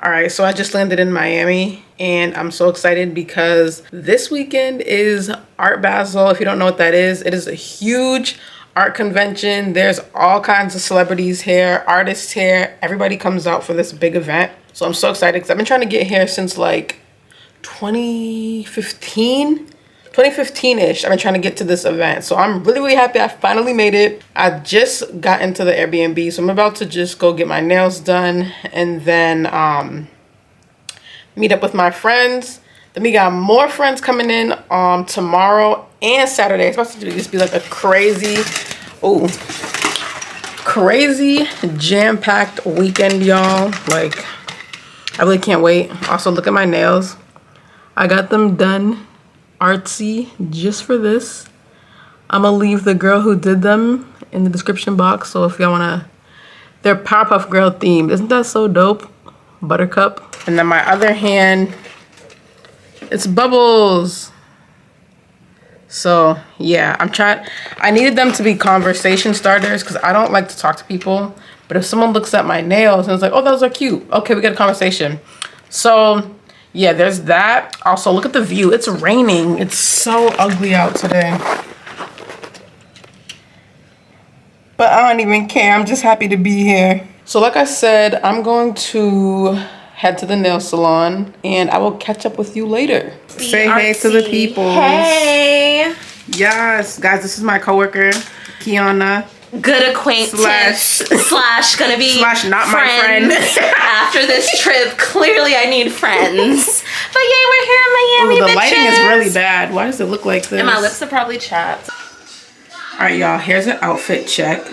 All right, so I just landed in Miami and I'm so excited because this weekend is Art Basel. If you don't know what that is, it is a huge art convention. There's all kinds of celebrities here, artists here. Everybody comes out for this big event. So I'm so excited because I've been trying to get here since like 2015-ish. I've been trying to get to this event. So I'm really happy I finally made it. I just got into the Airbnb. So I'm about to just go get my nails done and then meet up with my friends. Then we got more friends coming in tomorrow and Saturday. It's supposed to just be like a crazy jam-packed weekend, y'all. Like, I really can't wait. Also, look at my nails. I got them done artsy just for this. I'm gonna leave the girl who did them in the description box, so if y'all wanna, they're Powerpuff Girl themed. Isn't that so dope? Buttercup. And then my other hand, it's Bubbles. So yeah, I needed them to be conversation starters because I don't like to talk to people, but if someone looks at my nails and it's like, oh, those are cute, okay, we get a conversation. So yeah, there's that. Also, look at the view. It's raining. It's so ugly out today. But I don't even care. I'm just happy to be here. So like I said, I'm going to head to the nail salon and I will catch up with you later. Say hey to the people. Hey. Yes, guys, this is my coworker, Kiana. Good acquaintance slash gonna be slash not my friend. After this trip, clearly I need friends. But yay, we're here in Miami. Ooh, the lighting is really bad. Why does it look like this? And my lips are probably chapped. All right, y'all, here's an outfit check.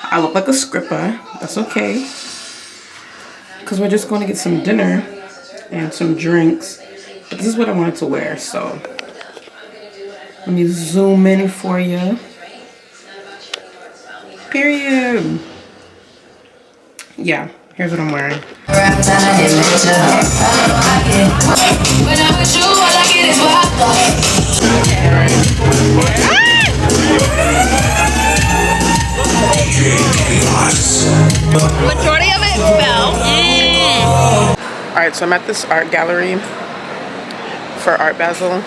I look like a scripper. That's okay. Because we're just going to get some dinner and some drinks. But this is what I wanted to wear, so let me zoom in for you. Period. Yeah, here's what I'm wearing. Majority of it fell. Alright, so I'm at this art gallery for Art Basel.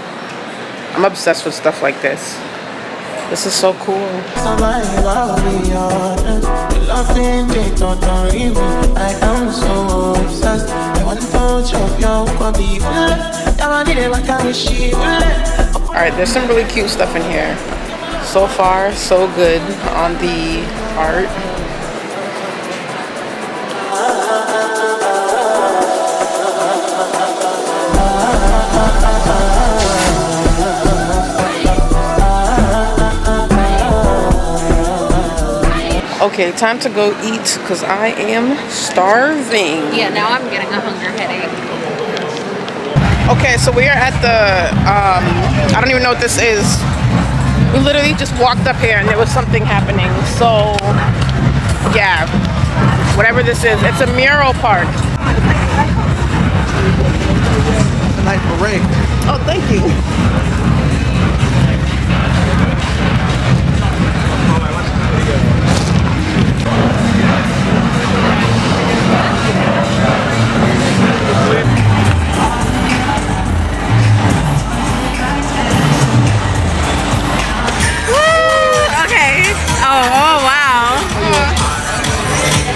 I'm obsessed with stuff like this. This is so cool. I am so obsessed. I want to touch of your body. Alright, there's some really cute stuff in here. So far, so good on the art. Okay, time to go eat because I am starving. Yeah, now I'm getting a hunger headache. Okay, so we are at the, I don't even know what this is. We literally just walked up here and there was something happening. So, yeah, whatever this is, it's a mural park. It's a nice parade. Oh, thank you. Oh, wow.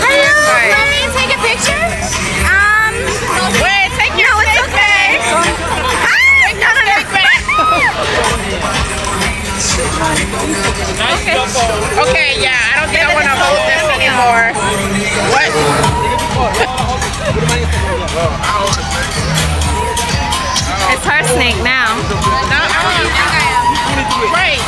Hello, let me take a picture? Wait, take your stick back. No. Okay, yeah, I don't think I want to hold this anymore. What? It's her snake now. No, right.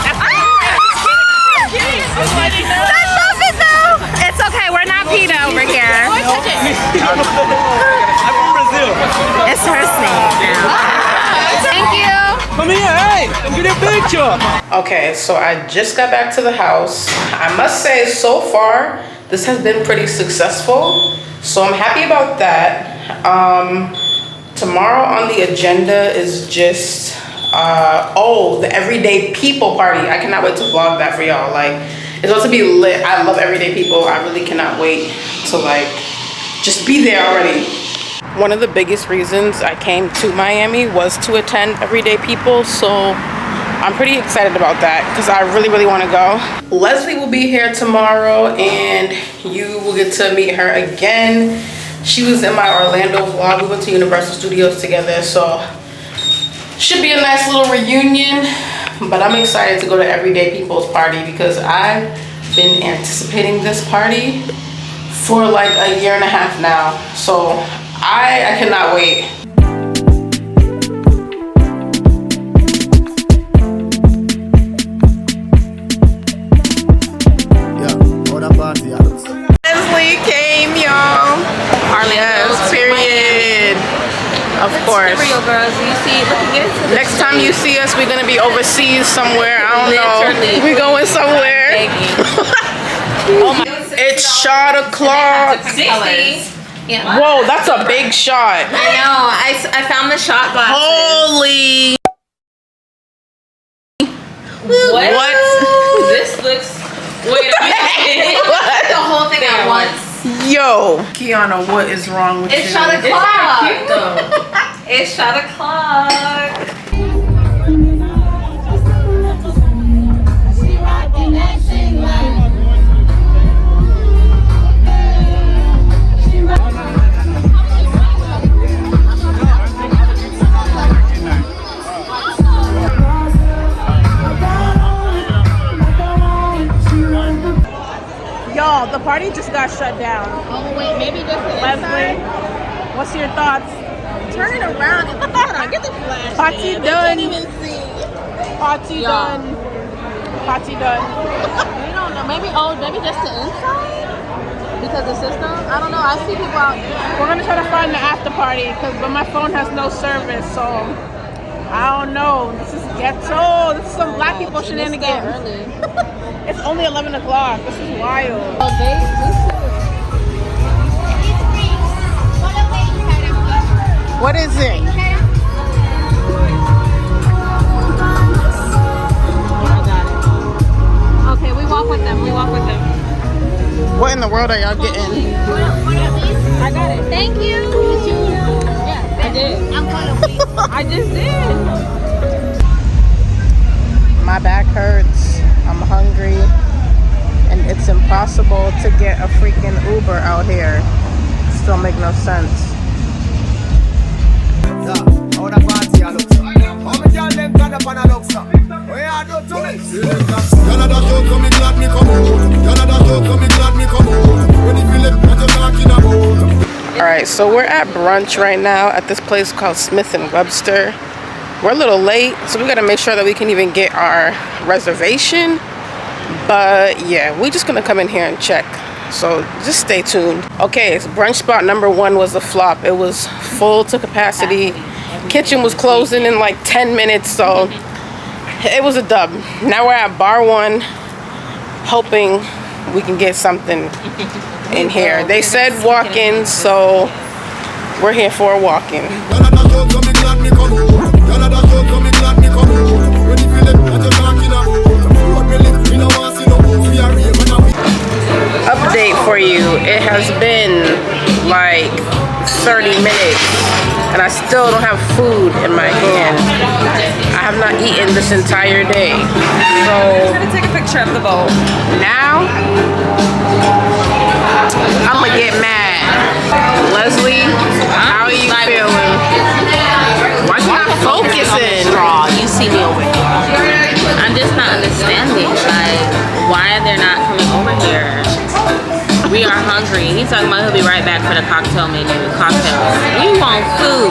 I love it though. It's okay, we're not PETA over here. I'm from Brazil. It's her snake now. Thank you. Come here, hey, come get a picture. Okay, so I just got back to the house. I must say, so far, this has been pretty successful. So I'm happy about that. Tomorrow on the agenda is just, the everyday people party. I cannot wait to vlog that for y'all. Like, it's about to be lit. I love everyday people. I really cannot wait to like just be there already. One of the biggest reasons I came to Miami was to attend Everyday People, so I'm pretty excited about that because I really want to go. Leslie will be here tomorrow and you will get to meet her again. She was in my Orlando vlog. We went to Universal Studios together, so should be a nice little reunion. But I'm excited to go to Everyday People's party because I've been anticipating this party for like a year and a half now, so I cannot wait. Leslie came, y'all. Yes, period. Of course. Real girls, you see, Next time you see us, we're gonna be overseas somewhere. I don't know. We're going somewhere. Oh my. It's shot o'clock. 60. Yeah. Whoa, that's a big shot. I know. I found the shot glasses. Holy. What? This looks. Wait a minute. The whole thing at once. Yo, Kiana, what is wrong with you? It's shot o'clock. It's shot o'clock. Y'all, the party just got shut down. Oh wait, maybe just the Leslie, what's your thoughts? Turn it around. Hold on, get the flash. Party man. done. They can't even see. Party Y'all. done. Party done. We don't know. Maybe just the inside because the system. I don't know. I see people out there. We're gonna try to find the after party, but my phone has no service, so I don't know. This is ghetto. This is some black people shenanigans. Early. It's only 11 o'clock. This is wild. Oh, What is it? okay, we walk with them. What in the world are y'all getting? I got it. Thank you. Yeah, I did. I just did. My back hurts. I'm hungry. And it's impossible to get a freaking Uber out here. Still make no sense. Alright, so we're at brunch right now at this place called Smith & Webster. We're a little late, so we gotta make sure that we can even get our reservation. But yeah, we're just gonna come in here and check. So just stay tuned. Okay, so brunch spot number 1 was a flop. It was full to capacity. Kitchen was closing in like 10 minutes, so it was a dub. Now we're at bar 1, hoping we can get something in here. They said walk-in, so we're here for a walk-in. Update for you. It has been like 30 minutes and I still don't have food in my hand. I have not eaten this entire day. So I'm gonna take a picture of the bowl. now I'm gonna get mad. Leslie, how are you feeling? Why you not focusing? You see me over here. I'm just not understanding, like, why they're not coming over here. We are hungry. He's talking about he'll be right back for the cocktail menu. Cocktails. We want food.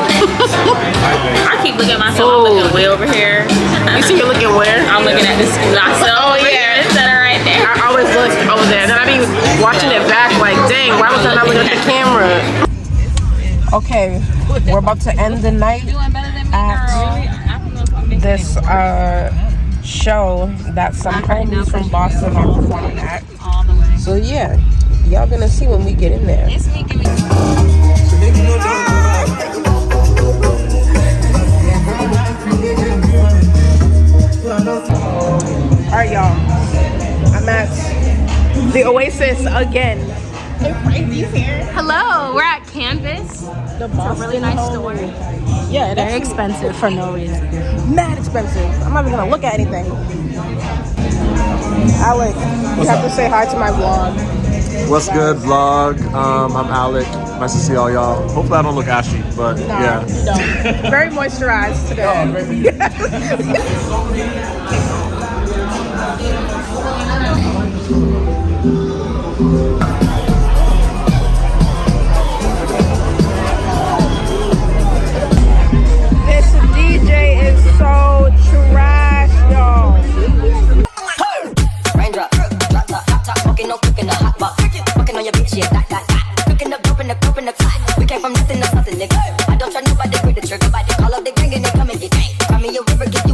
I keep looking at myself. I'm looking way over here. You see me looking where? I'm looking at this myself. Oh, yeah. Instead of right there. I always look over there. Then I be watching it back like, dang, why was I not looking at the camera? Okay, we're about to end the night at this show that some homies from Boston are performing at. So yeah, y'all gonna see when we get in there. Alright y'all, I'm at the Oasis again. Hello, we're at Canvas. The It's a really nice store. Yeah, Very expensive for no reason. mad expensive. I'm not even gonna look at anything. Alec, you have to say hi to my vlog. What's good, vlog? I'm Alec. Nice to see all y'all. Hopefully I don't look ashy, but yeah. You don't. Very moisturized today. This DJ is so trash, y'all. Raindrop, drop top, top top, smoking, no cooking, the hot box. Fucking on your bitch, yeah, that. Cooking up, dope in the cup in the clock. We came from nothing to something, nigga. I don't try nobody with the trigger, but they call up the gang and they come and get gang. Cry me a river, get